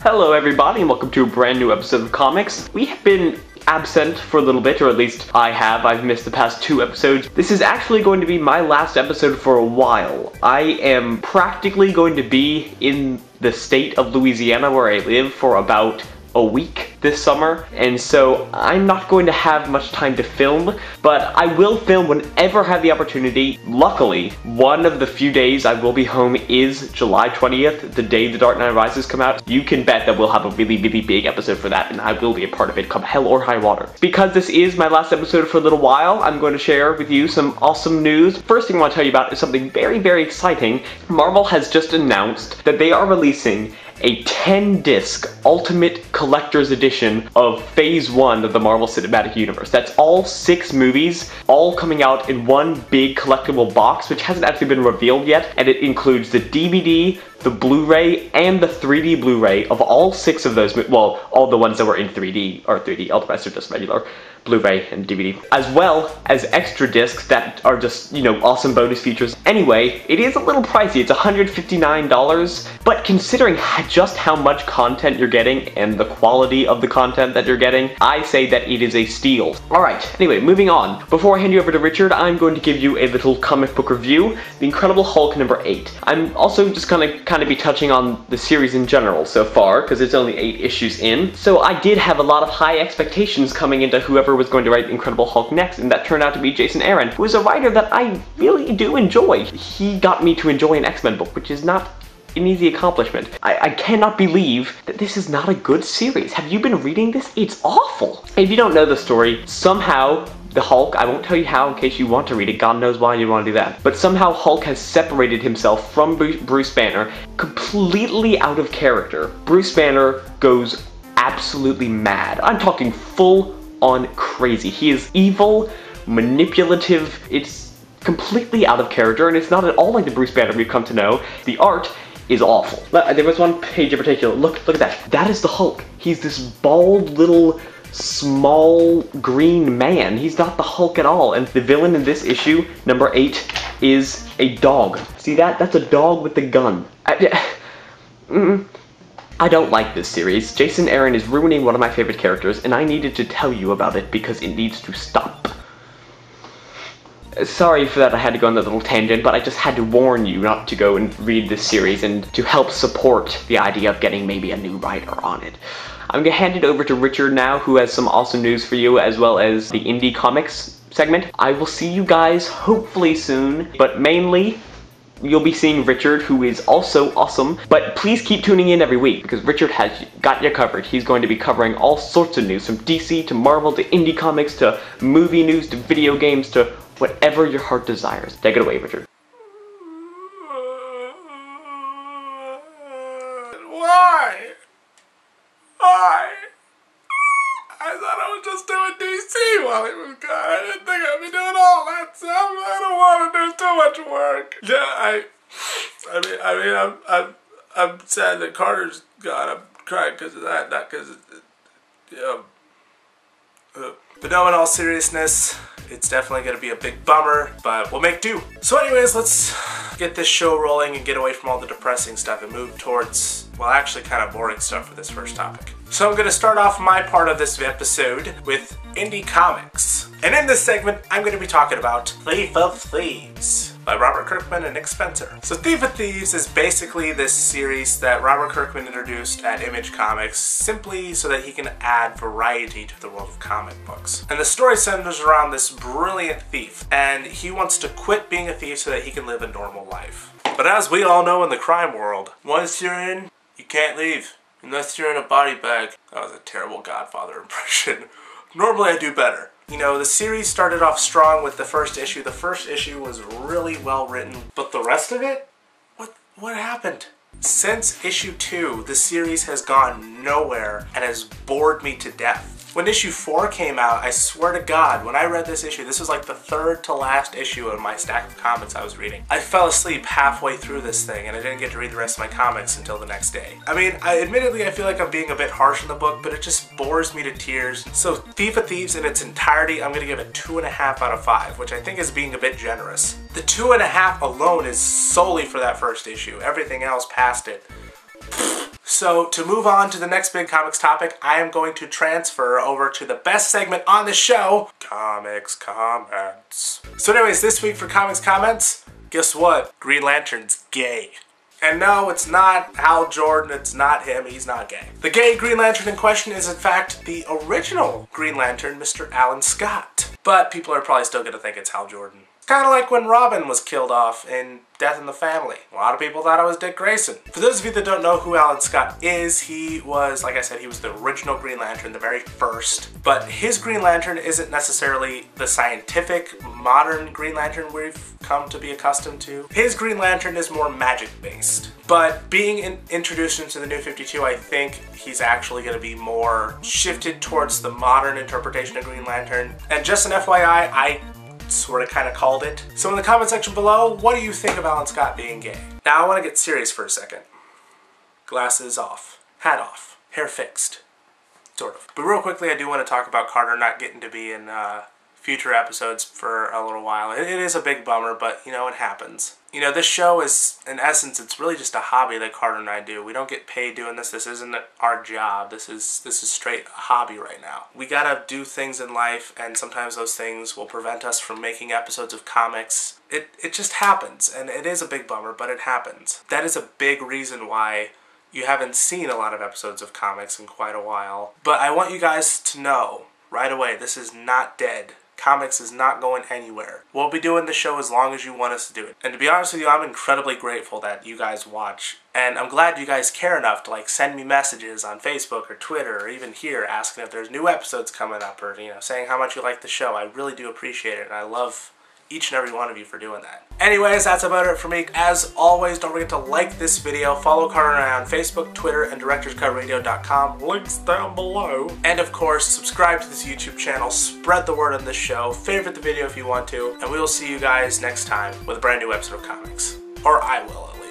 Hello everybody and welcome to a brand new episode of Comics. We have been absent for a little bit, or at least I have. I've missed the past 2 episodes. This is actually going to be my last episode for a while. I am practically going to be in the state of Louisiana where I live for about a week this summer, and so I'm not going to have much time to film, but I will film whenever I have the opportunity. Luckily, one of the few days I will be home is July 20th, the day The Dark Knight Rises come out. You can bet that we'll have a really big episode for that, and I will be a part of it come hell or high water. Because this is my last episode for a little while, I'm going to share with you some awesome news. First thing I want to tell you about is something very exciting. Marvel has just announced that they are releasing a 10-disc Ultimate Collector's Edition of Phase 1 of the Marvel Cinematic Universe. That's all 6 movies, all coming out in one big collectible box, which hasn't actually been revealed yet, and it includes the DVD, the Blu-ray, and the 3D Blu-ray of all 6 of those, well, all the ones that were in 3D, or 3D, all the rest are just regular Blu-ray and DVD, as well as extra discs that are just, you know, awesome bonus features. Anyway, it is a little pricey. It's $159, but considering just how much content you're getting and the quality of the content that you're getting, I say that it is a steal. Alright, anyway, moving on. Before I hand you over to Richard, I'm going to give you a little comic book review, The Incredible Hulk number 8. I'm also just gonna kind of be touching on the series in general so far, because it's only 8 issues in. So I did have a lot of high expectations coming into whoever was going to write Incredible Hulk next, and that turned out to be Jason Aaron, who is a writer that I really do enjoy. He got me to enjoy an X-Men book, which is not an easy accomplishment. I cannot believe that this is not a good series. Have you been reading this? It's awful. If you don't know the story, somehow the Hulk, I won't tell you how in case you want to read it, God knows why you want to do that, but somehow Hulk has separated himself from Bruce Banner, completely out of character. Bruce Banner goes absolutely mad. I'm talking full on crazy. He is evil, manipulative, it's completely out of character, and it's not at all like the Bruce Banner we've come to know. The art is awful. There was one page in particular, look at that. That is the Hulk. He's this bald little small green man. He's not the Hulk at all, and the villain in this issue, number 8, is a dog. See that? That's a dog with a gun. I don't like this series. Jason Aaron is ruining one of my favorite characters, and I needed to tell you about it because it needs to stop. Sorry for that I had to go on that little tangent, but I just had to warn you not to go and read this series and to help support the idea of getting maybe a new writer on it. I'm gonna hand it over to Richard now, who has some awesome news for you, as well as the Indie Comics segment. I will see you guys hopefully soon, but mainly you'll be seeing Richard, who is also awesome, but please keep tuning in every week because Richard has got you covered. He's going to be covering all sorts of news, from DC to Marvel to indie comics to movie news to video games to whatever your heart desires. Take it away, Richard. Why? Why? I thought I was just doing DC while he was gone. I didn't think I'd be doing all that stuff. I don't want to do too much work. Yeah, I'm sad that Carter's gone. I'm crying because of that, not because of, But no, in all seriousness, it's definitely going to be a big bummer, but we'll make do. So anyways, let's get this show rolling and get away from all the depressing stuff and move towards, well, actually kind of boring stuff for this first topic. So I'm going to start off my part of this episode with Indie Comics. And in this segment, I'm going to be talking about Thief of Thieves by Robert Kirkman and Nick Spencer. So Thief of Thieves is basically this series that Robert Kirkman introduced at Image Comics simply so that he can add variety to the world of comic books. And the story centers around this brilliant thief, and he wants to quit being a thief so that he can live a normal life. But as we all know in the crime world, once you're in, you can't leave. Unless you're in a body bag. That was a terrible Godfather impression. Normally I do better. You know, the series started off strong with the first issue. The first issue was really well written, but the rest of it? What happened? Since issue 2, the series has gone nowhere and has bored me to death. When issue 4 came out, I swear to God, when I read this issue, this was like the 3rd to last issue of my stack of comics I was reading. I fell asleep halfway through this thing and I didn't get to read the rest of my comics until the next day. I mean, admittedly I feel like I'm being a bit harsh in the book, but it just bores me to tears. So Thief of Thieves in its entirety, I'm gonna give it 2.5 out of 5, which I think is being a bit generous. The 2.5 alone is solely for that first issue. Everything else past it, So to move on to the next big comics topic, I am going to transfer over to the best segment on the show, Comics Comments. So anyways, this week for Comics Comments, guess what? Green Lantern's gay. And no, it's not Hal Jordan, it's not him, he's not gay. The gay Green Lantern in question is in fact the original Green Lantern, Mr. Alan Scott. But people are probably still gonna think it's Hal Jordan. Kind of like when Robin was killed off in Death in the Family. A lot of people thought it was Dick Grayson. For those of you that don't know who Alan Scott is, he was, like I said, he was the original Green Lantern, the very first. But his Green Lantern isn't necessarily the scientific, modern Green Lantern we've come to be accustomed to. His Green Lantern is more magic-based. But being introduced into the New 52, I think he's actually going to be more shifted towards the modern interpretation of Green Lantern. And just an FYI, I sort of kind of called it. So in the comment section below, what do you think of Alan Scott being gay? Now I want to get serious for a second. Glasses off, hat off, hair fixed, sort of. But real quickly, I do want to talk about Carter not getting to be in future episodes for a little while. It is a big bummer, but you know, it happens. You know, this show is, in essence, it's really just a hobby that Carter and I do. We don't get paid doing this. This isn't our job. This is straight a hobby right now. We gotta do things in life, and sometimes those things will prevent us from making episodes of comics. It just happens, and it is a big bummer, but it happens. That is a big reason why you haven't seen a lot of episodes of comics in quite a while. But I want you guys to know right away, this is not dead. Comics is not going anywhere. We'll be doing the show as long as you want us to do it. And to be honest with you, I'm incredibly grateful that you guys watch. And I'm glad you guys care enough to like send me messages on Facebook or Twitter or even here asking if there's new episodes coming up or, you know, saying how much you like the show. I really do appreciate it, and I love each and every one of you for doing that. Anyways, that's about it for me. As always, don't forget to like this video, follow Carter and I on Facebook, Twitter, and DirectorsCutRadio.com. Links down below. And of course, subscribe to this YouTube channel, spread the word on this show, favorite the video if you want to, and we will see you guys next time with a brand new episode of comics. Or I will, at least.